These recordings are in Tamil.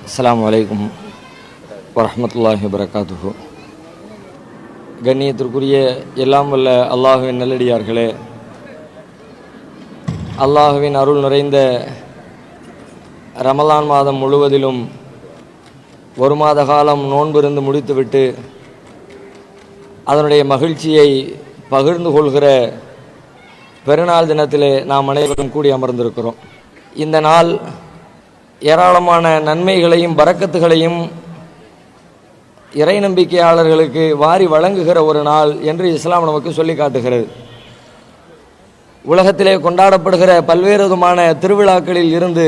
அஸ்ஸலாமு அலைக்கும் வரஹ்மத்துல்லாஹி வபரகாத்துஹு. கண்ணியத்திற்குரிய எல்லாம் வல்ல அல்லாஹுவின் நல்லடியார்களே, அல்லாஹுவின் அருள் நிறைந்த ரமலான் மாதம் முழுவதிலும் ஒரு மாத காலம் நோன்பிருந்து முடித்துவிட்டு அதனுடைய மகிழ்ச்சியை பகிர்ந்து கொள்கிற பெருநாள் தினத்திலே நாம் அனைவரும் கூடி அமர்ந்திருக்கிறோம். இந்த நாள் ஏராளமான நன்மைகளையும் பரக்கத்துகளையும் இறை நம்பிக்கையாளர்களுக்கு வாரி வழங்குகிற ஒரு நாள் என்று இஸ்லாம் நமக்கு சொல்லி காட்டுகிறது. உலகத்திலே கொண்டாடப்படுகிற பல்வேறு விதமான திருவிழாக்களில் இருந்து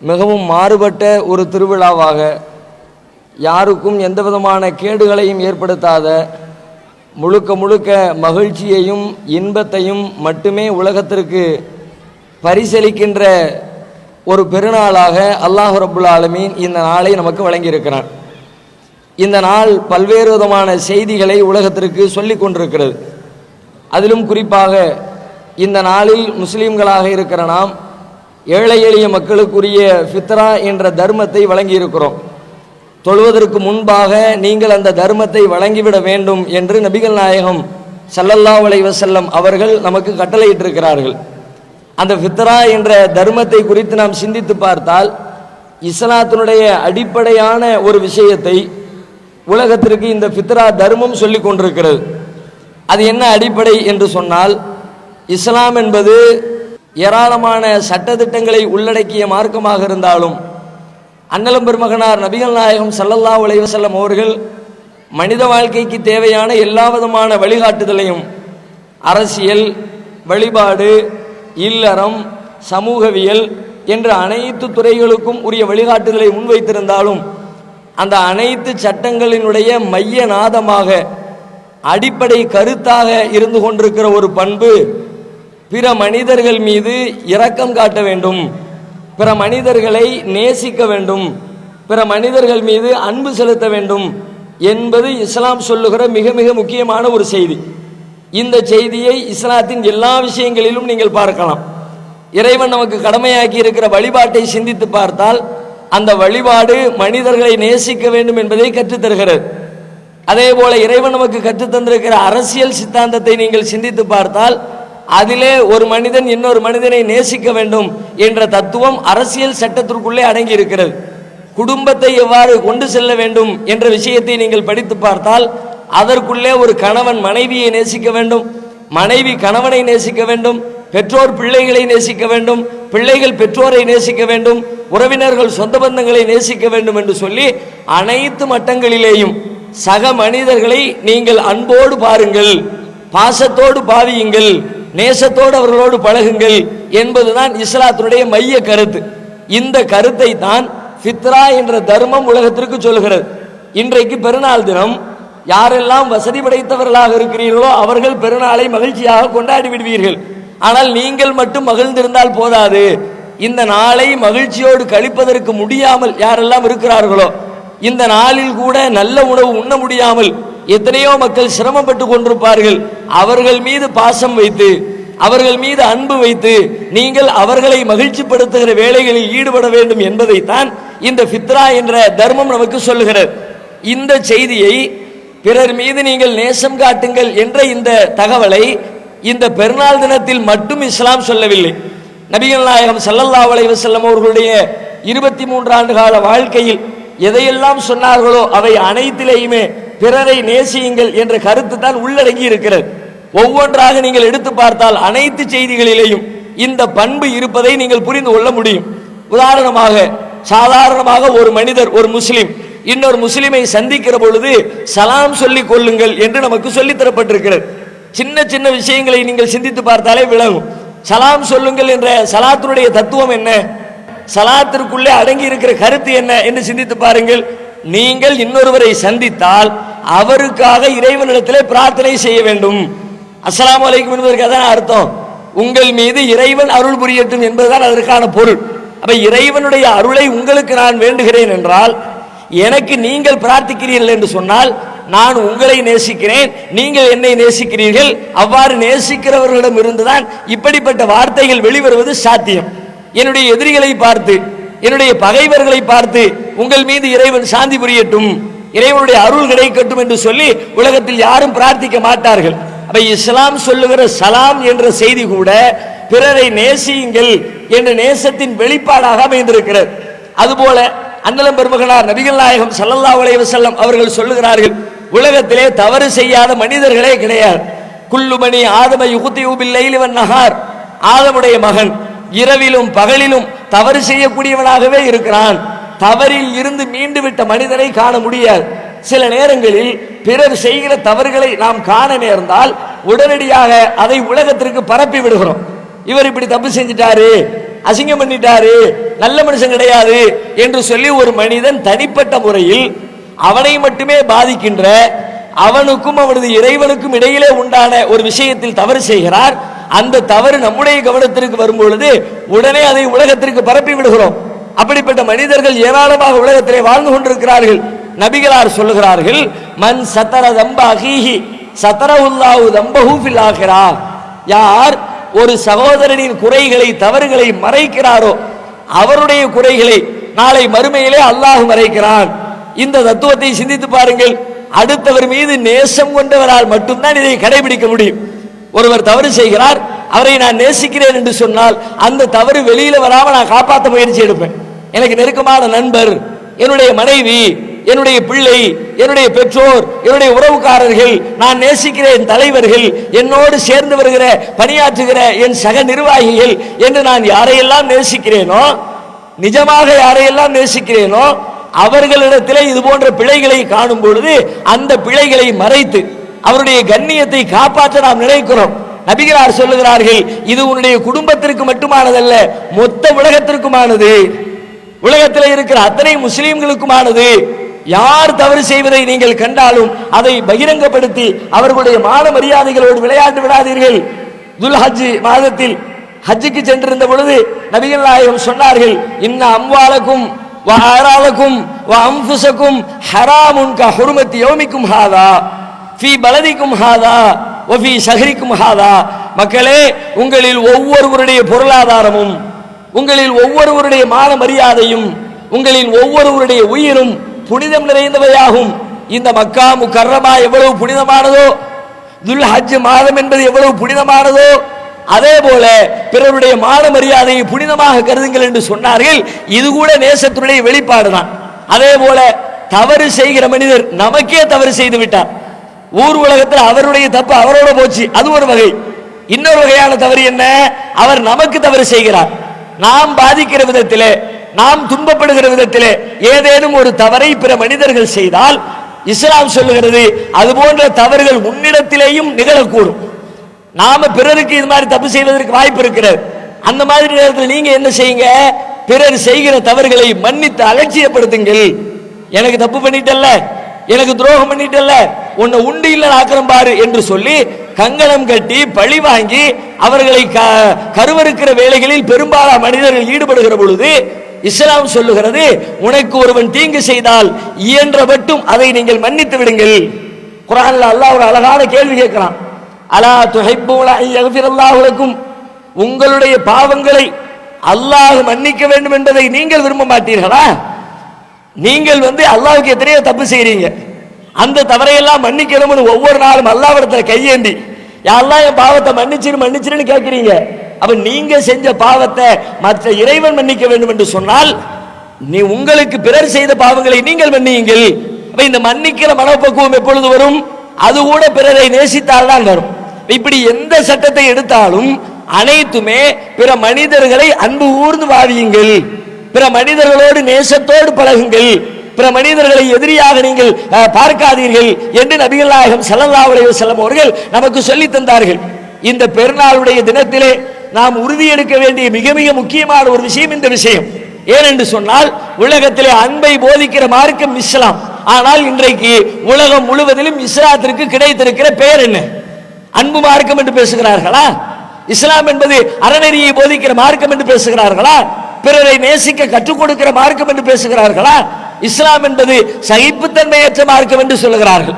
மிகவும் மாறுபட்ட ஒரு திருவிழாவாக, யாருக்கும் எந்த விதமான கேடுகளையும் ஏற்படுத்தாத, முழுக்க முழுக்க மகிழ்ச்சியையும் இன்பத்தையும் மட்டுமே உலகத்திற்கு பரிசளிக்கின்ற ஒரு பெருநாளாக அல்லாஹ் ரப்புல் ஆலமீன் இந்த நாளை நமக்கு வழங்கியிருக்கிறான். இந்த நாள் பல்வேறு விதமான செய்திகளை உலகத்திற்கு சொல்லிக் கொண்டிருக்கிறது. அதிலும் குறிப்பாக இந்த நாளில் முஸ்லீம்களாக இருக்கிற நாம் ஏழை எளிய மக்களுக்குரிய ஃபித்ரா என்ற தர்மத்தை வழங்கியிருக்கிறோம். தொழுவதற்கு முன்பாக நீங்கள் அந்த தர்மத்தை வழங்கிவிட வேண்டும் என்று நபிகள் நாயகம் ஸல்லல்லாஹு அலைஹி வஸல்லம் அவர்கள் நமக்கு கட்டளையிட்டிருக்கிறார்கள். அந்த ஃபித்ரா என்ற தர்மத்தை குறித்து நாம் சிந்தித்து பார்த்தால், இஸ்லாத்தினுடைய அடிப்படையான ஒரு விஷயத்தை உலகத்திற்கு இந்த ஃபித்ரா தர்மம் சொல்லி கொண்டிருக்கிறது. அது என்ன அடிப்படை என்று சொன்னால், இஸ்லாம் என்பது ஏராளமான சட்டதிட்டங்களை உள்ளடக்கிய மார்க்கமாக இருந்தாலும், அண்ணலம் பெருமகனார் நபிகள் நாயகம் ஸல்லல்லாஹு அலைஹி வஸல்லம் அவர்கள் மனித வாழ்க்கைக்கு தேவையான எல்லா விதமான வழிகாட்டுதலையும் அரசியல், வழிபாடு, இல்லறம், சமூகவியல் என்ற அனைத்து துறைகளுக்கும் உரிய வழிகாட்டுதலை முன்வைத்திருந்தாலும், அந்த அனைத்து சட்டங்களினுடைய மைய நாதமாக, அடிப்படை கருத்தாக இருந்து கொண்டிருக்கிற ஒரு பண்பு, பிற மனிதர்கள் மீது இரக்கம் காட்ட வேண்டும், பிற மனிதர்களை நேசிக்க வேண்டும், பிற மனிதர்கள் மீது அன்பு செலுத்த வேண்டும் என்பது இஸ்லாம் சொல்லுகிற மிக மிக முக்கியமான ஒரு செய்தி. இந்த செய்தியை இஸ்லாத்தின் எல்லா விஷயங்களிலும் நீங்கள் பார்க்கலாம். இறைவன் நமக்கு கடமையாக்கி இருக்கிற வழிபாட்டை சிந்தித்து பார்த்தால், அந்த வழிபாடு மனிதர்களை நேசிக்க வேண்டும் என்பதை கற்றுத்தருகிறது. அதே போல இறைவன் நமக்கு கற்றுத்தந்திருக்கிற அரசியல் சித்தாந்தத்தை நீங்கள் சிந்தித்து பார்த்தால், அதிலே ஒரு மனிதன் இன்னொரு மனிதனை நேசிக்க வேண்டும் என்ற தத்துவம் அரசியல் சட்டத்திற்குள்ளே அடங்கி இருக்கிறது. குடும்பத்தை எவ்வாறு கொண்டு செல்ல வேண்டும் என்ற விஷயத்தை நீங்கள் படித்து பார்த்தால், அதற்குள்ளே ஒரு கணவன் மனைவியை நேசிக்க வேண்டும், மனைவி கணவனை நேசிக்க வேண்டும், பெற்றோர் பிள்ளைகளை நேசிக்க வேண்டும், பிள்ளைகள் பெற்றோரை நேசிக்க வேண்டும், உறவினர்கள் சொந்த பந்தங்களை நேசிக்க வேண்டும் என்று சொல்லி அனைத்து மட்டங்களிலேயும் சக மனிதர்களை நீங்கள் அன்போடு பாருங்கள், பாசத்தோடு பாவியுங்கள், நேசத்தோடு அவர்களோடு பழகுங்கள் என்பதுதான் இஸ்லாத்தினுடைய மைய கருத்து. இந்த கருத்தை தான் ஃபித்ரா என்ற தர்மம் உலகத்திற்கு சொல்கிறது. இன்றைக்கு பெருநாள் தினம். யாரெல்லாம் வசதி படைத்தவர்களாக இருக்கிறீர்களோ அவர்கள் பெருநாளை மகிழ்ச்சியாக கொண்டாடி விடுவீர்கள். ஆனால் நீங்கள் மட்டும் மகிழ்ந்திருந்தால் போதாது. இந்த நாளை மகிழ்ச்சியோடு கழிப்பதற்கு முடியாமல் யாரெல்லாம் இருக்கிறார்களோ, இந்த நாளில் கூட நல்ல உணவு உண்ண முடியாமல் எத்தனையோ மக்கள் சிரமப்பட்டு கொண்டிருப்பார்கள். அவர்கள் மீது பாசம் வைத்து, அவர்கள் மீது அன்பு வைத்து நீங்கள் அவர்களை மகிழ்ச்சிப்படுத்துகிற வேலைகளில் ஈடுபட வேண்டும் என்பதைத்தான் இந்த ஃபித்ரா என்ற தர்மம் நமக்கு சொல்லுகிறது. இந்த செய்தியை, பிறர் மீது நீங்கள் நேசம் காட்டுங்கள் என்ற இந்த தகவலை இந்த பெருநாள் தினத்தில் மட்டும் இஸ்லாம் சொல்லவில்லை. நபிகள் நாயகம் ஸல்லல்லாஹு அலைஹி வஸல்லம் அவர்களுடைய 23 ஆண்டு கால வாழ்க்கையில் எதையெல்லாம் சொன்னார்களோ அவை அனைத்திலேயுமே பிறரை நேசியுங்கள் என்ற கருத்து தான் உள்ளடங்கி இருக்கிறது. ஒவ்வொன்றாக நீங்கள் எடுத்து பார்த்தால் அனைத்து செய்திகளிலேயும் இந்த பண்பு இருப்பதை நீங்கள் புரிந்து கொள்ள முடியும். உதாரணமாக, சாதாரணமாக ஒரு மனிதர், ஒரு முஸ்லிம் இன்னொரு முஸ்லிமை சந்திக்கிற பொழுது சலாம் சொல்லிக் கொள்ளுங்கள் என்று நமக்கு சொல்லித் தரப்பட்டிருக்கிறது. சின்ன சின்ன விஷயங்களை நீங்கள் சிந்தித்து பார்த்தாலே விளங்கும். சலாம் சொல்லுங்கள் என்ற சலாத்தினுடைய தத்துவம் என்ன, சலாத்திற்குள்ளே அடங்கி இருக்கிற கருத்து என்ன என்று சிந்தித்து பாருங்கள். நீங்கள் இன்னொருவரை சந்தித்தால் அவருக்காக இறைவனிடத்திலே பிரார்த்தனை செய்ய வேண்டும். அஸ்ஸலாமு அலைக்கும் என்பதற்கு அதான் அர்த்தம். உங்கள் மீது இறைவன் அருள் புரியட்டும் என்பதுதான் அதற்கான பொருள். அப்ப இறைவனுடைய அருளை உங்களுக்கு நான் வேண்டுகிறேன் என்றால், எனக்கு நீங்கள் பிரார்த்திக்கிறீர்கள் என்று சொன்னால், நான் உங்களை நேசிக்கிறேன், நீங்கள் என்னை நேசிக்கிறீர்கள். அவ்வாறு நேசிக்கிறவர்களிடம் இருந்துதான் இப்படிப்பட்ட வார்த்தைகள் வெளிவருவது சாத்தியம். என்னுடைய எதிரிகளை பார்த்து என்னுடைய பகைவர்களை பார்த்து உங்கள் மீது இறைவன் சாந்தி புரியட்டும், இறைவனுடைய அருள் கிடைக்கட்டும் என்று சொல்லி உலகத்தில் யாரும் பிரார்த்திக்க மாட்டார்கள். அப்ப இஸ்லாம் சொல்லுகிற சலாம் என்ற செய்தி கூட பிறரை நேசியுங்கள் என்ற நேசத்தின் வெளிப்பாடாக அமைந்திருக்கிறது. அதுபோல அண்ணலம் பெருமகனார் நபிகள் நாயகம் ஸல்லல்லாஹு அலைஹி வஸல்லம் அவர்கள் சொல்லுகிறார்கள், உலகத்திலே தவறு செய்யாத மனிதர்களே கிடையாது. குல்லு பனி ஆதம யுக்தியு பில்லைலி வன்னஹார், ஆதமுடைய மகன் இரவிலும் பகலிலும் தவறு செய்யக்கூடியவனாகவே இருக்கிறான். தவறில் இருந்து மீண்டு விட்ட மனிதனை காண முடியாது. சில நேரங்களில் பிறர் செய்கிற தவறுகளை நாம் காண நேர்ந்தால் உடனடியாக அதை உலகத்திற்கு பரப்பி விடுகிறோம். இவர் இப்படி தப்பு செஞ்சிட்டாரு, அசிங்கம் பண்ணிட்டாரு, நல்ல மனுஷன் கிடையாது என்று சொல்லி ஒரு மனிதன் தனிப்பட்ட முறையில் அவனை மட்டுமே பாதிக்கின்ற, அவனுக்கும் அவனது இறைவனுக்கும் இடையிலே உண்டான ஒரு விஷயத்தில் தவறு செய்கிறார். அந்த தவறு நம்முடைய கவனத்திற்கு வரும்பொழுது உடனே அதை உலகத்திற்கு பரப்பி விடுகிறோம். அப்படிப்பட்ட மனிதர்கள் ஏராளமாக உலகத்திலே வாழ்ந்து கொண்டிருக்கிறார்கள். நபிகளார் சொல்லுகிறார்கள், மன் சத்தர தம்ப அகீஹி சத்தரவுல்லாஹு தம்பஹு ஃபில் ஆகிரா, யார் ஒரு சகோதரனின் குறைகளை தவறுகளை மறைக்கிறாரோ அவருடைய குறைகளை நாளை மறுமையிலே அல்லாஹ் மறைக்கிறான். இந்த தத்துவத்தை சிந்தித்து பாருங்கள். அடுத்தவர் மீது நேசம் கொண்டவரால் மட்டும்தான் இதை கடைபிடிக்க முடியும். ஒருவர் தவறு செய்கிறார், அவரை நான் நேசிக்கிறேன் என்று சொன்னால் அந்த தவறு வெளியில வராம நான் காப்பாற்ற முயற்சி எடுப்பேன். எனக்கு நெருக்கமான நண்பர், என்னுடைய மனைவி, என்னுடைய பிள்ளை, என்னுடைய பெற்றோர், என்னுடைய உறவுக்காரர்கள், நான் நேசிக்கிற என் தலைவர்கள், என்னோடு சேர்ந்து வருகிற பணியாற்றுகிற என் சக நிர்வாகிகள் என்று நான் யாரையெல்லாம் நேசிக்கிறேனோ, நிஜமாக யாரையெல்லாம் நேசிக்கிறேனோ அவர்களிடத்திலே இது போன்ற பிழைகளை காணும் பொழுது அந்த பிழைகளை மறைத்து அவருடைய கண்ணியத்தை காப்பாற்ற நாம் நினைக்கிறோம். நபிகளார் சொல்லுகிறார்கள், இது உன்னுடைய குடும்பத்திற்கு மட்டுமானதல்ல, மொத்த உலகத்திற்குமானது, உலகத்தில் இருக்கிற அத்தனை முஸ்லிம்களுக்குமானது. யார் தவறு செய்வதை நீங்கள் கண்டாலும் அதை பகிரங்கப்படுத்தி அவர்களுடைய மான மரியாதைகளோடு விளையாண்டு விடாதீர்கள். துல்ஹஜ் மாதத்தில் ஹஜ்ஜுக்கு சென்றிருந்த பொழுது நபிகள் நாயகம் சொன்னார்கள், இன்ன அம்வாலக்கும் வ ஆராலக்கும் வ அன்ஃபுஸக்கும் ஹராமுன் க ஹுர்மத்தி யௌமிக்கும் ஹாதா ஃபீ பலதிக்கும் ஹாதா வ ஃபீ ஷஹரிக்கும் ஹாதா. மக்களே, உங்களில் ஒவ்வொருவருடைய பொருளாதாரமும், உங்களில் ஒவ்வொருவருடைய மான மரியாதையும், உங்களில் ஒவ்வொருவருடைய உயிரும் புனிதம் நிறைந்தவையாகும். இந்த மக்கா முக்கர்ரமா எவ்வளவு புனிதமானதோ, துல்ஹஜ் மாதம் என்பது எவ்வளவு புனிதமானதோ, அதே போல பிறருடைய மான மரியாதையை புனிதமாக கருதுங்கள் என்று சொன்னார்கள். இது கூட நேசத்துடைய வெளிப்பாடுதான். அதே போல தவறு செய்கிற மனிதர் நமக்கே தவறு செய்து விட்டார், ஊர் உலகத்தில் அவருடைய தப்பு அவரோட போச்சு, அது ஒரு வகை. இன்னொரு வகையான தவறு என்ன, அவர் நமக்கு தவறு செய்கிறார். நாம் பாதிக்கிற விதத்திலே, நாம் துன்பப்படுகிற விதத்திலே ஏதேனும் ஒரு தவறை பிற மனிதர்கள் செய்தால் இஸ்லாம் சொல்லுகிறது, அது போன்ற தவறுகள் உன்னிடத்திலேயும் நிகழக்கூடும். நாம பிறருக்கு இது மாதிரி தப்பு செய்வதற்கு வாய்ப்பு இருக்கிறது. அந்த மாதிரி நேரத்தில் நீங்க என்ன செய்யுங்க, பிறர் செய்கிற தவறுகளை மன்னித்து அலட்சியப்படுத்துங்கள். எனக்கு தப்பு பண்ணிட்டல்ல, எனக்கு துரோகம் பண்ணிட்டல்ல, உன்னை உண்டு இல்ல ஆக்கிரம் பாரு என்று சொல்லி கங்கணம் கட்டி பழி வாங்கி அவர்களை கருவறுக்கிற வேலைகளில் பெரும்பாலான மனிதர்கள் ஈடுபடுகிற பொழுது இஸ்லாம் சொல்லுகிறது, உனக்கு ஒருவன் தீங்கு செய்தால் இயன்ற மட்டும் அதை நீங்கள் மன்னித்து விடுங்கள். குர்ஆன்ல அல்லாஹ் ஒரு அழகான கேள்வி கேட்கிறான், அலா துஹிப்பூன அன் யக்ஃபிரல்லாஹு லக்கும், உங்களுடைய பாவங்களை அல்லாஹ் மன்னிக்க வேண்டும் என்பதை நீங்கள் விரும்ப மாட்டீர்களா? நீங்கள் அல்லாஹ்வுக்கு எத்தனையோ தப்பு செய்றீங்க, அந்த தவறையெல்லாம் மன்னிக்கணும்னு ஒவ்வொரு நாளும் அல்லாஹ்விடத்துல கையேந்தி யா அல்லாஹ் என் பாவத்தை மன்னிச்சிருன்னு கேட்கிறீங்க. அப்ப நீங்க செஞ்ச பாவத்தை மற்ற இறைவன் மன்னிக்க வேண்டும் என்று சொன்னால் நீ உங்களுக்கு பிறர் செய்த பாவங்களை நீங்கள் மன்னியுங்கள். அப்ப இந்த மன்னிக்கிற மனப்பக்குவம் எப்பொழுது வரும்? அது கூட பிறரை நேசித்தால் தான் வரும். இப்படி எந்த சட்டத்தை எடுத்தாலும் அனைத்துமே பிற மனிதர்களை அன்பு ஊர்ந்து வாழியுங்கள், பிற மனிதர்களோடு நேசத்தோடு பழகுங்கள், பிற மனிதர்களை எதிரியாக நீங்கள் பார்க்காதீர்கள் என்று நபிகள் நாயகம் ஸல்லல்லாஹு அலைஹி வஸல்லம் அவர்கள் நமக்கு சொல்லி தந்தார்கள். இந்த பெருநாளுடைய தினத்திலே நாம் உறுதி எடுக்க வேண்டிய மிக மிக முக்கியமான ஒரு விஷயம் இந்த விஷயம். ஏனென்று சொன்னால் உலகத்திலே அன்பை போதிக்கிற மார்க்கம் இஸ்லாம். ஆனால் இன்றைக்கு உலகம் முழுவதிலும் இஸ்லாத்திற்கு கிடைத்திருக்கிற பெயர் என்ன? அன்பு மார்க்கம் என்று பேசுகிறார்களா? இஸ்லாம் என்பது அறநெறியை போதிக்கிற மார்க்கம் என்று பேசுகிறார்களா? பிறரை நேசிக்க கற்றுக் கொடுக்கிற மார்க்கம் என்று பேசுகிறார்களா? இஸ்லாம் என்பது சகிப்புத்தன்மையற்ற மார்க்கம் என்று சொல்லுகிறார்கள்.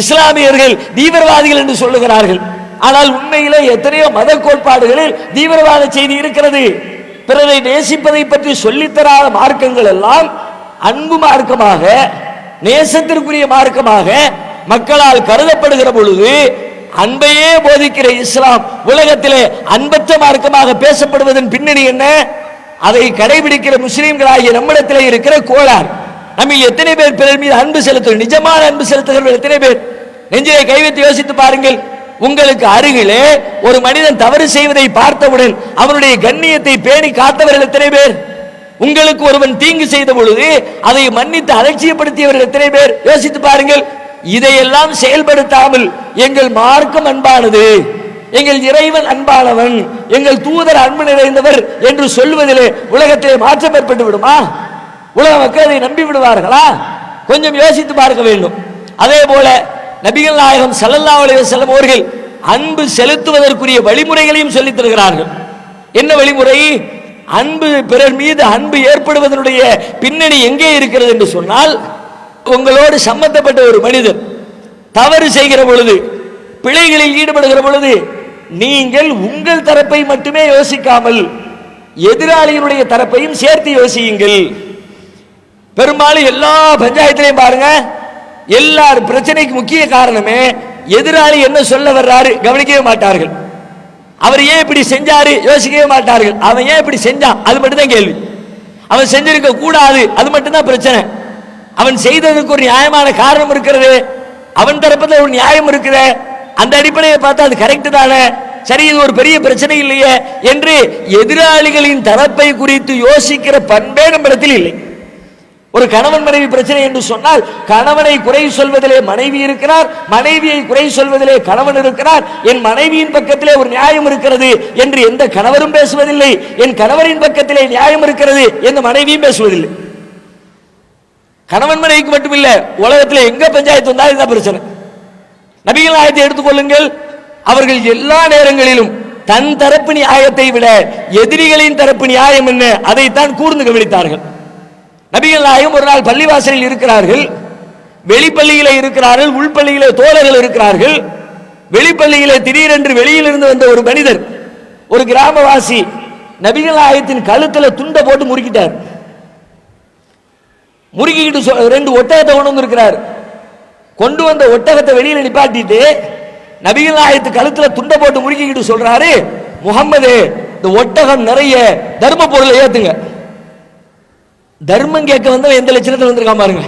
இஸ்லாமியர்கள் தீவிரவாதிகள் என்று சொல்லுகிறார்கள். ஆனால் உண்மையிலே எத்தனையோ மத கோட்பாடுகளில் தீவிரவாத செய்தி இருக்கிறது. பிறரை நேசிப்பதை பற்றி சொல்லித்தராத மார்க்கங்கள் எல்லாம் அன்பு மார்க்கமாக, நேசத்திற்குரிய மார்க்கமாக மக்களால் கருதப்படுகிற பொழுது, அன்பையே போதிக்கிற இஸ்லாம் உலகத்திலே அன்பற்ற மார்க்கமாக பேசப்படுவதன் பின்னணி என்ன? அதை கடைபிடிக்கிற முஸ்லிம்களாகிய நம்மிடத்திலே இருக்கிற கோளாறு. நம்ம எத்தனை பேர் பிறர் மீது அன்பு செலுத்துகிறோம்? நிஜமான அன்பு செலுத்துகிறவர்கள் எத்தனை பேர்? நெஞ்சிலே கை வைத்து யோசித்து பாருங்கள். உங்களுக்கு அருகிலே ஒரு மனிதன் தவறு செய்வதை பார்த்தவுடன் அவனுடைய கண்ணியத்தை பேணி காத்தவர்கள் எத்தனை பேர்? உங்களுக்கு ஒருவன் தீங்கு செய்த பொழுது அதை மன்னித்து அலட்சியப்படுத்தியவர்கள் எத்தனை பேர்? யோசித்து பாருங்கள். இதையெல்லாம் செயல்படுத்தாமல் எங்கள் மார்க்கம் அன்பானது, எங்கள் இறைவன் அன்பானவன், எங்கள் தூதர் அன்பு நிறைந்தவர் என்று சொல்வதிலே உலகத்திலே மாற்றம் ஏற்பட்டு விடுமா? உலக மக்கள் அதை நம்பி விடுவார்களா? கொஞ்சம் யோசித்து பார்க்க வேண்டும். அதே போல நபிகள் நாயகம் ஸல்லல்லாஹு அலைஹி வஸல்லம் அவர்கள் அன்பு செலுத்துவதற்குரிய வழிமுறைகளையும் சொல்லித் தருகிறார்கள். என்ன வழிமுறை? அன்பு, பிறர் மீது அன்பு ஏற்படுவதனுடைய பின்னணி எங்கே இருக்கிறது என்று சொன்னால், உங்களோடு சம்பந்தப்பட்ட ஒரு மனிதர் தவறு செய்கிற பொழுது, பிழைகளில் ஈடுபடுகிற பொழுது, நீங்கள் உங்கள் தரப்பை மட்டுமே யோசிக்காமல் எதிராளியினுடைய தரப்பையும் சேர்த்து யோசியுங்கள். பெரும்பாலும் எல்லா பஞ்சாயத்திலையும் பாருங்க, எல்லா பிரச்சனைக்கு முக்கிய காரணமே எதிராளி என்ன சொல்ல வர்றாரு கவனிக்கவே மாட்டார்கள். அவர் ஏன் இப்படி செஞ்சாரு யோசிக்கவே மாட்டார்கள். அவன் ஏன் இப்படி செஞ்சான் அது மட்டும் தான் கேள்வி. அவன் செஞ்சிருக்க கூடாது அது மட்டும் தான் பிரச்சனை. அவன் செய்ததுக்கு ஒரு நியாயமான காரணம் இருக்கிறது, அவன் தரப்புல ஒரு நியாயம் இருக்குது, அந்த அடிப்படையை பார்த்தா அது கரெக்ட் தானே, சரி இது ஒரு பெரிய பிரச்சனை இல்லையே என்று எதிராளிகளின் தரப்பை குறித்து யோசிக்கிற பண்பே நம்மிடத்தில் இல்லை. ஒரு கணவன் மனைவி பிரச்சனை என்று சொன்னால் கணவனை குறை சொல்வதிலே மனைவி இருக்கிறார், மனைவியை குறை சொல்வதிலே கணவன் இருக்கிறார். என் மனைவியின் பக்கத்திலே ஒரு நியாயம் இருக்கிறது என்று எந்த கணவரும் பேசுவதில்லை, என் கணவரின் பக்கத்திலே நியாயம் இருக்கிறது எந்த மனைவியும் பேசுவதில்லை. கணவன் மனைவிக்கு மட்டுமில்ல, உலகத்தில் எங்க பஞ்சாயத்து வந்தால் இதுதான் பிரச்சனை. நபிகள் நாயகத்தை எடுத்துக்கொள்ளுங்கள், அவர்கள் எல்லா நேரங்களிலும் தன் தரப்பு நியாயத்தை விட எதிரிகளின் தரப்பு நியாயம் என்ன அதைத்தான் கூர்ந்து கவனித்தார்கள். நபிகள் நாயகம் ஒரு நாள் பள்ளிவாசலில் இருக்கிறார்கள், வெளிப்பள்ளியிலே இருக்கிறார்கள், உள்பள்ளியிலே தோழர்கள் இருக்கிறார்கள். வெளிப்பள்ளியிலே திடீரென்று வெளியிலிருந்து வந்த ஒரு மனிதர், ஒரு கிராமவாசி, நபிகள் நாயகத்தின் கழுத்துல துண்டை போட்டு முறுக்கிட்டார். முறுக்கிட்டு ரெண்டு ஒட்டகத்தை கொண்டு வந்திருக்கிறார். கொண்டு வந்த ஒட்டகத்தை வெளியில நிப்பாட்டிட்டு நபிகள் நாயகத்து கழுத்துல துண்டை போட்டு முறுக்கிட்டு சொல்றாரு, முகம்மது இந்த ஒட்டகம் நிறைய தர்ம பொருளை ஏத்துங்க. தர்மம் கேட்க வந்து எந்த லட்சணத்தில் வந்திருக்கான் பாருங்க.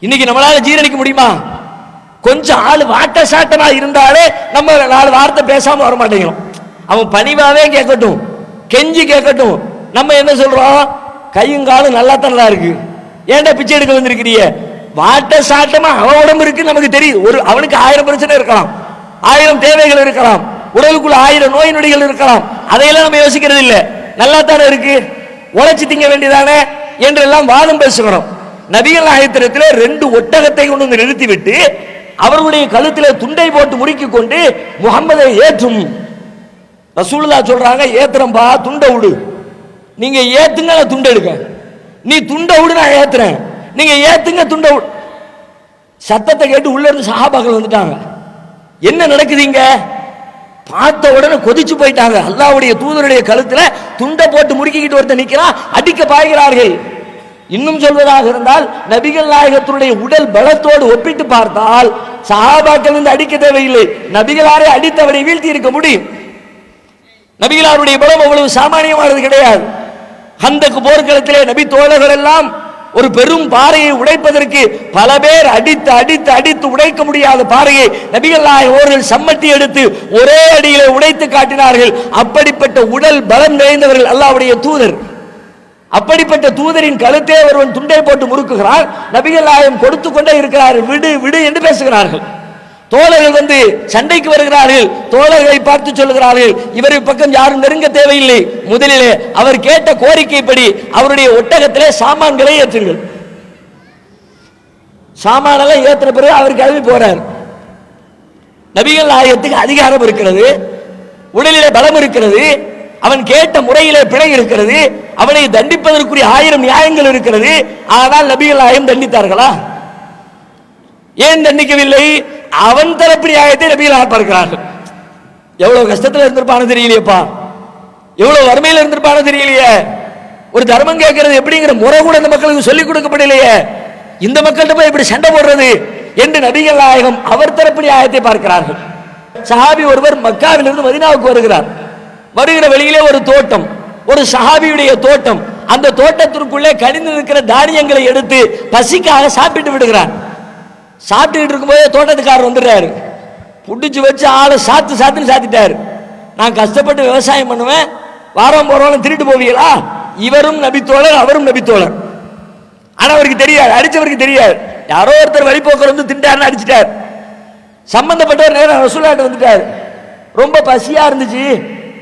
இன்னைக்கு நம்மளால ஜீரணிக்க முடியுமா? கொஞ்சம் ஆளு வாட்ட சாட்டமா இருந்தாலே நம்ம 4 வார்த்தை பேசாம வர மாட்டேங்கிறோம். அவன் பணிவாவே கேட்கட்டும், கெஞ்சி கேட்கட்டும், நம்ம என்ன சொல்றோம்? கையுங்காலும் நல்லா தானே இருக்கு, ஏன்டா பிச்சை எடுக்க வந்திருக்கிறிய? வாட்ட சாட்டமா அவன் உடம்பு இருக்கு நமக்கு தெரியுது. ஒரு அவனுக்கு 1000 பிரச்சனை இருக்கலாம், 1000 தேவைகள் இருக்கலாம், உடலுக்குள்ள 1000 நோய் நொடிகள் இருக்கலாம். அதையெல்லாம் நம்ம யோசிக்கிறது இல்லை. நல்லா தானே இருக்கு, உழைச்சி திங்க வேண்டியதானே என்றெல்லாம் வாதம் பேசுகிறோம். நபிகள் நாயகத்திலே 2 ஒட்டகத்தை கொண்டு வந்து நிறுத்திவிட்டு அவர்களுடைய கழுத்திலே துண்டை போட்டு முறுக்கி கொண்டு முகம்மதை ஏற்றும். ரசூலுல்லாஹ் சொல்றாங்க, ஏத்துறம்பா துண்டை விடு, நீங்க ஏத்துங்க நான் துண்டை எடுக்க, நீ துண்டை விடு நான் ஏத்துறேன், நீங்க ஏத்துங்க துண்டை விடு. சத்தத்தை கேட்டு உள்ள இருந்து சஹாபாக்கள் வந்துட்டாங்க. என்ன நடக்குதுங்க? பார்த்த உடனே கொதிச்சு போயிட்டாங்க. அல்லாஹ்வுடைய தூதருடைய கழுத்துல துண்டை போட்டு முறுக்கிக்கிட்டு ஒருத்தர் நிக்கிறான், அடிக்க பாய்கிறார்கள். இன்னும் சொல்வதாக இருந்தால் நபிகள் நாயகத்தினுடைய உடல் பலத்தோடு ஒப்பிட்டு பார்த்தால் சஹாபாக்கள் இருந்து அடிக்க தேவையில்லை, நபிகளாரை அடித்தவரை வீழ்த்தி இருக்க முடியும். நபிகளாருடைய பலம் அவ்வளவு சாமானியமானது கிடையாது. ஹந்தக் போர்க்களத்திலே நபி தோழர்கள் எல்லாம் ஒரு பெரும் பாறையை உடைப்பதற்கு பல பேர் அடித்து அடித்து அடித்து உடைக்க முடியாத பாறையை நபிகள் நாயகம் அவர்கள் சம்மட்டி எடுத்து ஒரே அடியிலே உடைத்து காட்டினார்கள். அப்படிப்பட்ட உடல் பலம் நிறைந்தவர்கள் அல்லாஹ்வுடைய தூதர். அப்படிப்பட்ட தூதரின் கழுத்தே ஒருவன் துண்டை போட்டு முறுக்குகிறார். நபிகள் நாயகம் கொடுத்து கொண்டே இருக்கிறார், விடு விடு என்று பேசுகிறார்கள். தோழர்கள் வந்து சண்டைக்கு வருகிறார்கள். தோழர்களை பார்த்து சொல்லுகிறார்கள், இவரை பக்கம் யாரும் நெருங்க தேவையில்லை, முதலிலே அவர் கேட்ட கோரிக்கைப்படி அவருடைய ஒட்டகத்திலே சாமான்களை ஏற்றுங்கள். சாமானெல்லாம் ஏற்றின பிறகு அவர் கிளம்பி போறார். நபிகள் நாயகத்துக்கு அதிகாரம் இருக்கிறது, உடலிலே பலம் இருக்கிறது, அவன் கேட்ட முறையிலே பிழை இருக்கிறது, அவனை தண்டிப்பதற்குரிய 1000 நியாயங்கள் இருக்கிறது. ஆனால் நபிகள் நாயகம் தண்டித்தார்களா? ஏன் தண்டிக்கவில்லை? அவன் தரப்பு நியாயத்தை நபிகள் பார்க்கிறார்கள். எவ்வளவு கஷ்டத்தில் இருந்திருப்பான்னு தெரியலையப்பா. எவ்வளவு வறுமையில இருந்திருப்பானோ தெரியலையே. ஒரு தர்மம் கேட்கறது எப்படிங்கிற முறை கூட இந்த மக்களுக்கு சொல்லிக் கொடுக்கப்படலையே. இந்த மக்கள்கிட்ட போய் இப்படி சண்டை போடுறது என்று நபிகள் நாயகம் அவர் தரப்பு நியாயத்தை பார்க்கிறார்கள். சஹாபி ஒருவர் மக்காவிலிருந்து மதீனாவுக்கு வருகிறார். வருகிற வழியிலே ஒரு தோட்டம், ஒரு சஹாபியுடைய தோட்டம். அந்த தோட்டத்திற்குள்ளே கனிந்து இருக்கிற தானியங்களை எடுத்து பசிக்காக சாப்பிட்டு விடுகிறார். சாப்பிட்டுக்கிட்டு இருக்கும்போது தோட்டத்துக்காரர் வந்துடுறாரு. புடிச்சு வச்சு ஆளை சாத்திட்டாரு. நான் கஷ்டப்பட்டு விவசாயம் பண்ணுவேன், வாரம் போறவங்களும் திருட்டு போவீங்களா? இவரும் நபித்தோழர், அவரும் நபித்தோழர். ஆனா அவருக்கு தெரியாது, அடிச்சவருக்கு தெரியாது. யாரோ ஒருத்தர் வழிபோக்கர் வந்து திண்டாருன்னு அடிச்சிட்டார். சம்பந்தப்பட்டவர் நேரம் ரசூலுல்லாஹ் வந்துட்டார். ரொம்ப பசியா இருந்துச்சு,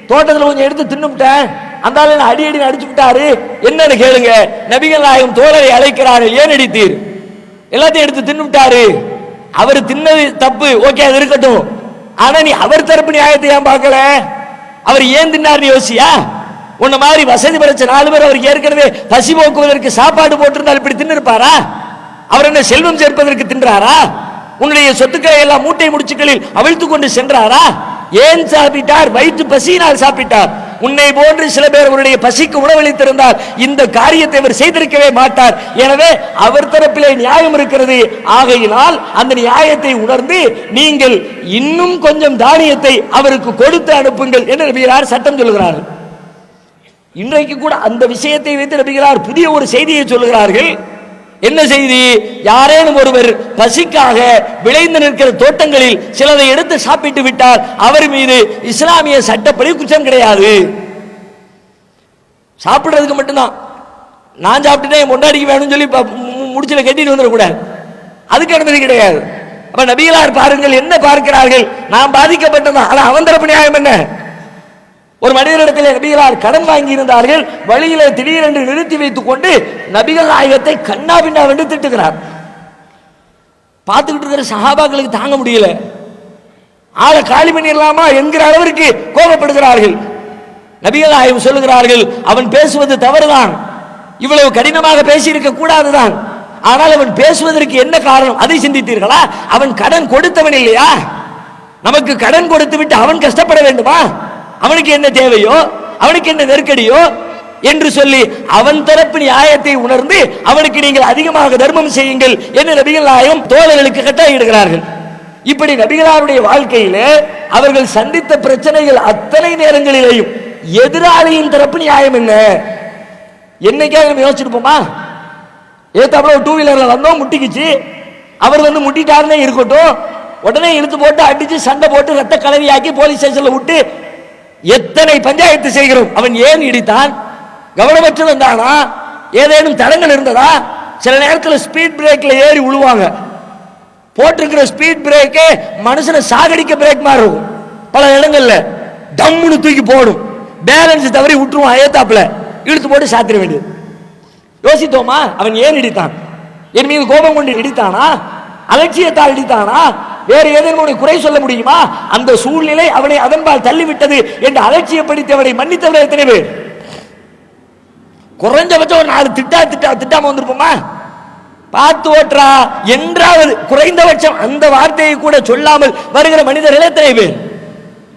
தோட்டத்தில் கொஞ்சம் எடுத்து தின்னுட்டேன், அந்த ஆளு அடி அடிச்சு விட்டாரு, என்னன்னு கேளுங்க. நபிகள் நாயகம் தோழரை அழைக்கிறாரு. ஏன் அடித்தீர்? எல்லாத்தையும் எடுத்து தின்னுட்டாரு. அவர் தின்னது தப்பு, ஓகே அது இருக்கட்டும். ஆனா நீ அவர் தரப்பு நியாயத்தை ஏன் பார்க்கல? அவர் ஏன் தின்னார்னு யோசியா? உன்ன மாதிரி வசதி படைச்ச 4 பேர் அவருக்கு ஏற்கனவே பசி போக்குவதற்கு சாப்பாடு போட்டிருந்தால் இப்படி தின்னிருப்பாரா? அவர் என்ன செல்வம் சேர்ப்பதற்கு தின்றாரா? உன்னுடைய சொத்துக்களை எல்லாம் மூட்டை முடிச்சுக்களில் அவிழ்த்து கொண்டு சென்றாரா? ஏன் சாப்பிட்டார்? வயிற்று பசியினால் சாப்பிட்டார். உன்னை போன்று சில பேர் அவருடைய பசிக்கு உணவளித்திருந்தால் இந்த காரியத்தை அவர் செய்திருக்கவே மாட்டார். எனவே அவர் தரப்பிலே நியாயம் இருக்கிறது. ஆகையினால் அந்த நியாயத்தை உணர்ந்து நீங்கள் இன்னும் கொஞ்சம் தானியத்தை அவருக்கு கொடுத்து அனுப்புங்கள் என்று நபிகளார் சட்டம் சொல்கிறார்கள். இன்றைக்கு கூட அந்த விஷயத்தை வைத்து நபிகளார் புதிய ஒரு செய்தியை சொல்கிறார்கள். என்ன செய்தி? யாரேனும் ஒருவர் பசிக்காக விளைந்து நிற்கிற தோட்டங்களில் சிலதை எடுத்து சாப்பிட்டு விட்டால் அவர் மீது இஸ்லாமிய சட்டப்படி குற்றம் கிடையாது. சாப்பிடுறதுக்கு மட்டும்தான். நான் சாப்பிட்டுட்டேன், என் பொண்டாடிக்கு வேணும்னு சொல்லி முடிச்சுல கட்டிட்டு வந்துடக்கூடாது, அதுக்கு அனுமதி கிடையாது. அப்ப நபிகளார் பாருங்கள் என்ன பார்க்கிறார்கள். நான் பாதிக்கப்பட்டதான், ஆனா அவன் தரப்பு நியாயம் என்ன? ஒரு மனிதனிடத்தில் நபிகளார் கடன் வாங்கி இருந்தார்கள். வழியில திடீரென்று நிறுத்தி வைத்துக் கொண்டு நபிகள் நாயகத்தை கண்ணா பின்னா வென்று திட்டுகிறார். பார்த்துக்கிட்டு இருக்கிற சஹாபாக்களுக்கு தாங்க முடியல. ஆளை காலி பண்ணிடலாமா என்கிற அளவிற்கு கோபப்படுகிறார்கள். நபிகள் நாயகம் சொல்லுகிறார்கள், அவன் பேசுவது தவறுதான், இவ்வளவு கடினமாக பேசியிருக்க கூடாதுதான். ஆனால் அவன் பேசுவதற்கு என்ன காரணம் அதை சிந்தித்தீர்களா? அவன் கடன் கொடுத்தவன் இல்லையா? நமக்கு கடன் கொடுத்து விட்டு அவன் கஷ்டப்பட வேண்டுமா? அவனுக்கு என்ன தேவையோ, அவனுக்கு என்ன நெருக்கடியோ என்று சொல்லி அவன் தரப்பு நியாயத்தை உணர்ந்து அவனுக்கு நீங்கள் அதிகமாக தர்மம் செய்யுங்கள் என்று நபிகள் நாயகம் தோழர்களுக்கு கட்டளையிடுகிறார்கள். இப்படி நபிகளாருடைய வாழ்க்கையிலே அவர்கள் சந்தித்த பிரச்சனைகள் அத்தனை நேரங்களிலேயும் எதிராளியின் தரப்பு நியாயம் என்ன? என்னைக்காக நம்ம யோசிச்சிருப்போமா? ஏத்தாப்புல டூ வீலர்ல வந்தோம், முட்டிக்குச்சு, அவர் வந்து முட்டிட்டாருன்னே இருக்கட்டும், உடனே இழுத்து போட்டு அடிச்சு சண்டை போட்டு ரத்த கலவியாக்கி போலீஸ் ஸ்டேஷன்ல விட்டு எத்தனை பஞ்சாயத்து செய்கிறோம். அவன் ஏன் இடித்தான்? கவனமற்று வந்தானா? ஏதேனும் தடங்கள் இருந்ததா? சில நேரத்தில் ஸ்பீட் பிரேக்ல ஏறி விழுவாங்க. போட்டிருக்கிற ஸ்பீட் பிரேக்கே மனுஷனை சாகடிக்க பிரேக் மாதிரி இருக்கும். பல இடங்கள்ல டம்முன்னு தூக்கி போடும், பேலன்ஸ் தவறி விட்டுருவான், ஏத்தாப்புல இழுத்து போட்டு சாத்திர வேண்டியது. யோசித்தோமா? அவன் ஏன் இடித்தான்? என் மீது கோபம் கொண்டு இடித்தானா? அலட்சியத்தால் இடித்தானா? வேறு ஏதேனும் குறை சொல்ல முடியுமா? அந்த சூழ்நிலை அவனை அதன்பால் தள்ளிவிட்டது என்று அலட்சியப்படுத்தி அவனை மன்னித்தவர்கள் எத்தனை பேர்? குறைஞ்சபட்சம் ஒரு 4 திட்டாம வந்திருப்போமா? பார்த்து ஓட்டுறா என்றாவது குறைந்தபட்சம் அந்த வார்த்தையை கூட சொல்லாமல் வருகிற மனிதர்கள் எத்தனை பேர்?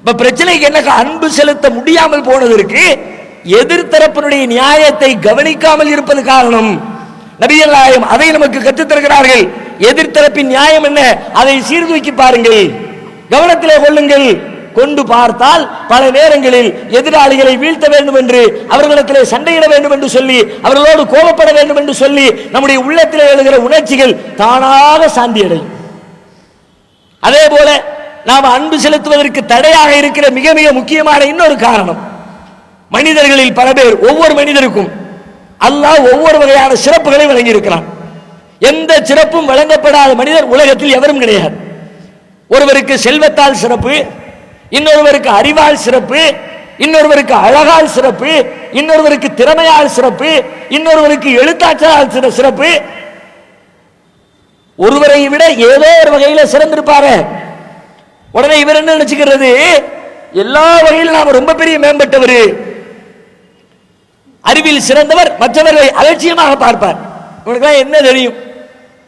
இப்ப பிரச்சனைக்கு என்ன? அன்பு செலுத்த முடியாமல் போனதற்கு எதிர்த்தரப்பினுடைய நியாயத்தை கவனிக்காமல் இருப்பது காரணம். நபிகள் நாயகம் அதை நமக்கு கற்றுத் தருகிறார்கள். எதிர்த்தரப்பின் நியாயம் என்ன, அதை சீர்தூக்கி பாருங்கள், கவனத்திலே கொள்ளுங்கள். கொண்டு பார்த்தால் பல நேரங்களில் எதிராளிகளை வீழ்த்த வேண்டும் என்று, அவர்களிடத்திலே சண்டையிட வேண்டும் என்று சொல்லி, அவர்களோடு கோபப்பட வேண்டும் என்று சொல்லி நம்முடைய உள்ளத்திலே எழுகிற உணர்ச்சிகள் தானாக சாந்தி அடையும். அதே போல நாம் அன்பு செலுத்துவதற்கு தடையாக இருக்கிற மிக மிக முக்கியமான இன்னொரு காரணம், மனிதர்களில் பல பேர், ஒவ்வொரு மனிதருக்கும் அல்லாஹ் ஒவ்வொரு வகையான சிறப்புகளை வழங்கி இருக்கிறான். எந்த சிறப்பும் வழங்கப்படாத மனிதர் உலகத்தில் எவரும் கிடையாது. ஒருவருக்கு செல்வத்தால் சிறப்பு, இன்னொருவருக்கு அறிவால் சிறப்பு, இன்னொருவருக்கு அழகால் சிறப்பு, இன்னொருவருக்கு திறமையால் சிறப்பு, இன்னொருவருக்கு எழுத்தாற்றலால் சிறப்பு. ஒருவரை விட ஏதோ ஒரு வகையில சிறந்திருப்பாரு. உடனே இவர் என்ன நினைச்சுக்கிறது? எல்லா வகையிலும் நாம ரொம்ப பெரிய மேம்பட்டவர், அறிவில் சிறந்தவர், மற்றவர்களை அலட்சியமாக பார்ப்பார். இவனுக்கு என்ன தெரியும்?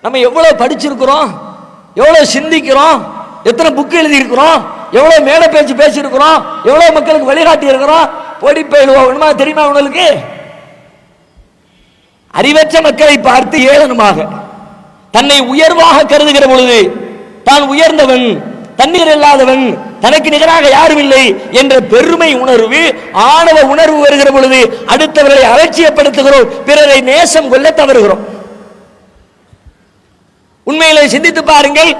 நம்ம எவ்வளவு படிச்சிருக்கிறோம், எவ்வளவு சிந்திக்கிறோம், எத்தனை புக் எழுதி இருக்கிறோம், எவ்வளவு மேடை பேச்சு பேசியிருக்கிறோம், எவ்வளவு மக்களுக்கு வழிகாட்டி இருக்கிறோம், பொடி பயிலுவா தெரியுமா உங்களுக்கு? அறிவற்ற மக்களை பார்த்து ஏளனமாக தன்னை உயர்வாக கருதுகிற பொழுது தான் உயர்ந்தவன், தண்ணீர் இல்லாதவன், தனக்கு நிகராக யாரும் இல்லை என்ற பெருமை உணர்வு, ஆணவ உணர்வு வருகிற பொழுது அடுத்தவர்களை அலட்சியப்படுத்துகிறோம், பிறரை நேசம் கொள்ள தவறுகிறோம். உண்மையிலே சிந்தித்து பாருங்கள்,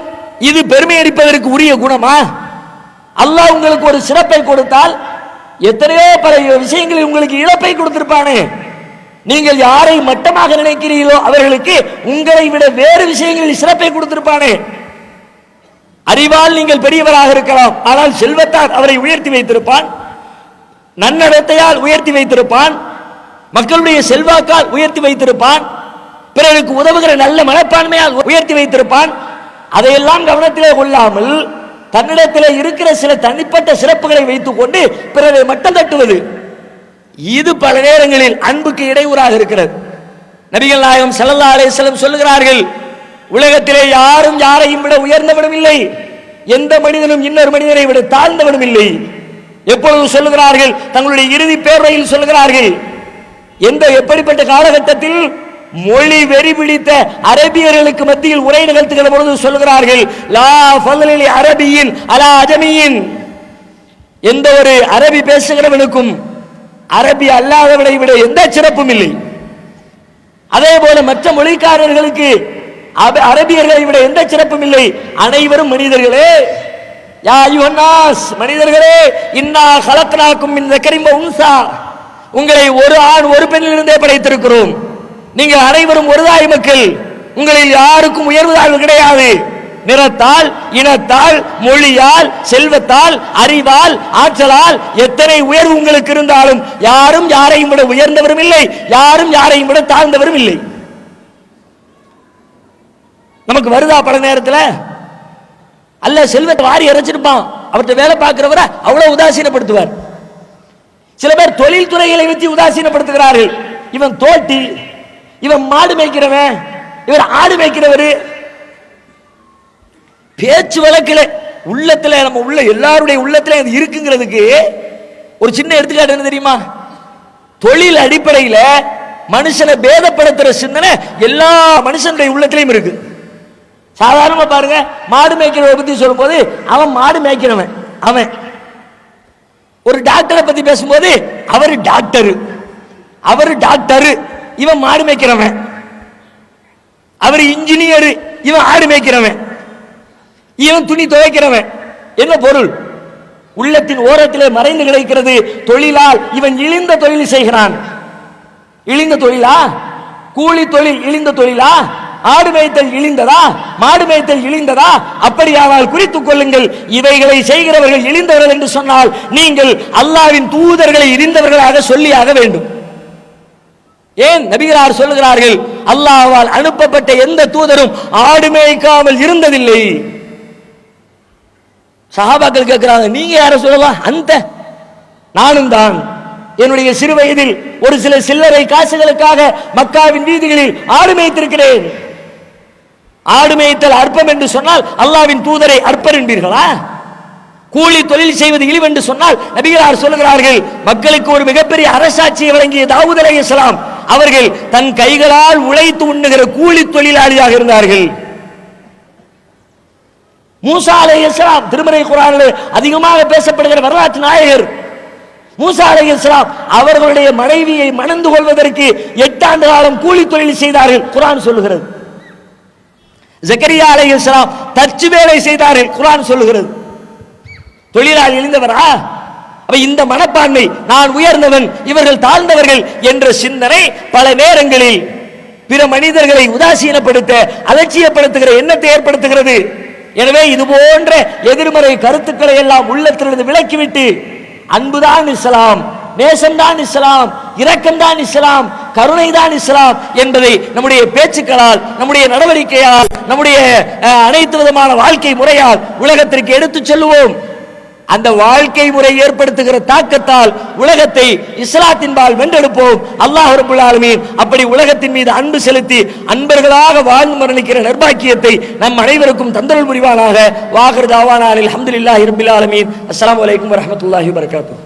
இது பெருமை அடிப்பதற்கு உரிய குணமா? அல்லாஹ் உங்களுக்கு ஒரு சிறப்பை கொடுத்தால் எத்தனையோ பல விஷயங்களில் உங்களுக்கு இழப்பை கொடுத்திருப்பானே. நீங்கள் யாரை மட்டமாக நினைக்கிறீர்களோ அவர்களுக்கு உங்களை விட வேறு விஷயங்களில் சிறப்பை கொடுத்திருப்பானே. அறிவால் நீங்கள் பெரியவராக இருக்கலாம், ஆனால் செல்வத்தால் அவரை உயர்த்தி வைத்திருப்பான், நன்னடத்தையால் உயர்த்தி வைத்திருப்பான், மக்களுடைய செல்வாக்கால் உயர்த்தி வைத்திருப்பான், பிறருக்கு உதவுகிற நல்ல மனப்பான்மையால் உயர்த்தி வைத்திருப்பான். அதையெல்லாம் கவனத்திலே கொள்ளாமல் தன்னிடத்திலே இருக்கிற சில தனிப்பட்ட சிறப்புகளை வைத்துக் கொண்டு பிறரை மட்டம் தட்டுவது, இது பல நேரங்களில் அன்புக்கு இடையூறாக இருக்கிறது. நபிகள் நாயகம் ஸல்லல்லாஹு அலைஹி வஸல்லம் சொல்லுகிறார்கள், உலகத்திலே யாரும் யாரையும் விட உயர்ந்தவனும் இல்லை, எந்த மனிதனும் இன்னொரு மனிதனை விட தாழ்ந்தவனும் இல்லை. எப்பொழுது சொல்லுகிறார்கள்? தங்களுடைய இறுதி பேரையில் சொல்லுகிறார்கள். எப்படிப்பட்ட காலகட்டத்தில் மொழி வெறி பிடித்த அரபியர்களுக்கு மத்தியில் உரை நிகழ்த்துகிற பொழுது சொல்லுகிறார்கள், லா ஃபضل அரபியின் அலா அஜமியின், எந்த ஒரு அரபி பேசுகிறவனுக்கும் அரபி அல்லாதவனை விட எந்த சிறப்பும் இல்லை. அதே போல மற்ற மொழிக்காரர்களுக்கு அரபியர்களை விட எந்த சிறப்பும் இல்லை. அனைவரும் மனிதர்களே, யா அய்யுஹன்னாஸ், மனிதர்களே, இன்னா கலக்னாக்கும் மின் ذكرٍ وأنثى, உங்களை ஒரு ஆண் ஒரு பெண்ணிலிருந்தே படைத்திருக்கிறோம். நீங்கள் அனைவரும் ஒரு தாய் மக்கள், உங்களில் யாருக்கும் உயர்வு தாழ்வு கிடையாது. நிறத்தால், இனத்தால், மொழியால், செல்வத்தால், அறிவால், ஆற்றலால் எத்தனை உயர்வு உங்களுக்கு இருந்தாலும் யாரும் யாரையும் விட உயர்ந்தவரும் இல்லை, யாரும் யாரையும் விட தாழ்ந்தவரும் இல்லை. நமக்கு வருதா பல நேரத்தில்? அல்ல செல்வத்தை வாரி இறைச்சிருப்பான், அவர்கிட்ட வேலை பார்க்கிறவரை அவ்வளவு உதாசீனப்படுத்துவார். சில பேர் தொழில் துறைகளை வச்சு உதாசீனப்படுத்துகிறார்கள். இவன் தோட்டி, இவன் மாடு மேய்க்கிறவன், இவர் ஆடு மேய்க்கிறவர். பேச்சு வழக்கில் உள்ளத்துல நம்ம உள்ள எல்லாருடைய உள்ளத்துல இருக்குங்கிறதுக்கு ஒரு சின்ன எடுத்துக்காட்டு என்ன தெரியுமா? தொழில் அடிப்படையில் மனுஷனை பேதப்படுத்துற சிந்தனை எல்லா மனுஷனுடைய உள்ளத்திலையும் இருக்கு. சாதாரணமா பாருங்க, மாடு மேய்க்கிறவரை பத்தி சொல்லும் போது அவன் மாடு மேய்க்கிறவன், அவன் ஒரு டாக்டரை பத்தி பேசும்போது அவரு டாக்டரு, இவன் மாடு மேய்க்கிறவன். அவர் இன்ஜினியர், இவன் ஆடு மேய்க்கிறவன். இவன் துணி துவைக்கிறவன். என்ன பொருள்? உள்ளத்தின் ஓரத்திலே மறைந்து கிடைக்கிறது தொழிலால் இவன் இழிந்த தொழில் செய்கிறான். இழிந்த தொழிலா? கூலி தொழில் இழிந்த தொழிலா? ஆடு மேய்த்தல் இழிந்ததா? மாடு மேய்த்தல் இழிந்ததா? அப்படியானால் குறித்துக் கொள்ளுங்கள், இவைகளை செய்கிறவர்கள் இழிந்தவர்கள் என்று சொன்னால் நீங்கள் அல்லாஹ்வின் தூதர்களை இழிந்தவர்களாக சொல்லியாக வேண்டும். ஏன் நபிகளார் சொல்லுகிறார்கள், அல்லாஹ்வால் அனுப்பப்பட்ட எந்த தூதரும் ஆடு மேய்க்காமல் இருந்ததில்லை. சஹாபாக்கள் கேட்கிறாங்க, நீங்க யார சொல்லலாம்? அந்த நானும் தான். என்னுடைய சிறு வயதில் ஒரு சில சில்லறை காசுகளுக்காக மக்காவின் வீதிகளில் ஆடு மேய்த்திருக்கிறேன். ஆடு மேய்த்தல் அற்பம் என்று சொன்னால் அல்லாஹ்வின் தூதரை அற்பர் என்பீர்களா? கூலி தொழில் செய்வது இழிவு என்று சொன்னால் நபிகளார் சொல்லுகிறார்கள், மக்களுக்கு ஒரு மிகப்பெரிய அரசாட்சியை வழங்கிய தாவூத் அலைஹிஸ்ஸலாம் அவர்கள் தன் கைகளால் உழைத்து உண்ணுகிற கூலி தொழிலாளியாக இருந்தார்கள். மூசா அலைஹிஸ்ஸலாம் திருமறை குர்ஆனில் அதிகமாக பேசப்படுகிற வரலாற்று நாயகர். மூசா அலைஹிஸ்ஸலாம் அவர்களுடைய மனைவியை மணந்து கொள்வதற்கு 8 ஆண்டு காலம் கூலி தொழில் செய்தார்கள், குர்ஆன் சொல்லுகிறது. ஜக்கரியா அலைஹிஸ்ஸலாம் தச்சு வேலை செய்தார்கள், குர்ஆன் சொல்லுகிறது. தொழிலாளி இழிந்தவரா? அப்ப இந்த மனப்பான்மை, நான் உயர்ந்தவன் இவர்கள் தாழ்ந்தவர்கள் என்ற சிந்தனை பல நேரங்களில் பிற மனிதர்களை உதாசீனப்படுத்த அலட்சியப்படுத்துகிற எண்ணத்தை ஏற்படுத்துகிறது. எனவே இது போன்ற எதிர்மறை கருத்துக்களை எல்லாம் உள்ளத்திலிருந்து விலக்கிவிட்டு அன்புதான் இஸ்லாம், நேசம்தான் இஸ்லாம், இரக்கம்தான் இஸ்லாம், கருணைதான் இஸ்லாம் என்பதை நம்முடைய பேச்சுக்களால், நம்முடைய நடவடிக்கையால், நம்முடைய அனைத்து விதமான வாழ்க்கை முறையால் உலகத்திற்கு எடுத்துச் செல்லுவோம். அந்த வாழ்க்கை முறை ஏற்படுத்துகிற தாக்கத்தால் உலகத்தை இஸ்லாத்தின்பால் வென்றெடுப்போம். அல்லாஹ் ரப்பல் ஆலமீன் அப்படி உலகத்தின் மீது அன்பு செலுத்தி அன்பர்களாக வாழ்ந்து மரணிக்கிற நற்பாக்கியத்தை நம் அனைவருக்கும் தந்தருள் புரிவானாக. வாஹிர் தாவானா அல்ஹம்துலில்லாஹி ரப்பில் ஆலமீன். அஸ்ஸலாமு அலைக்கும் வரஹ்மத்துல்லாஹி வபரகாத்துஹு.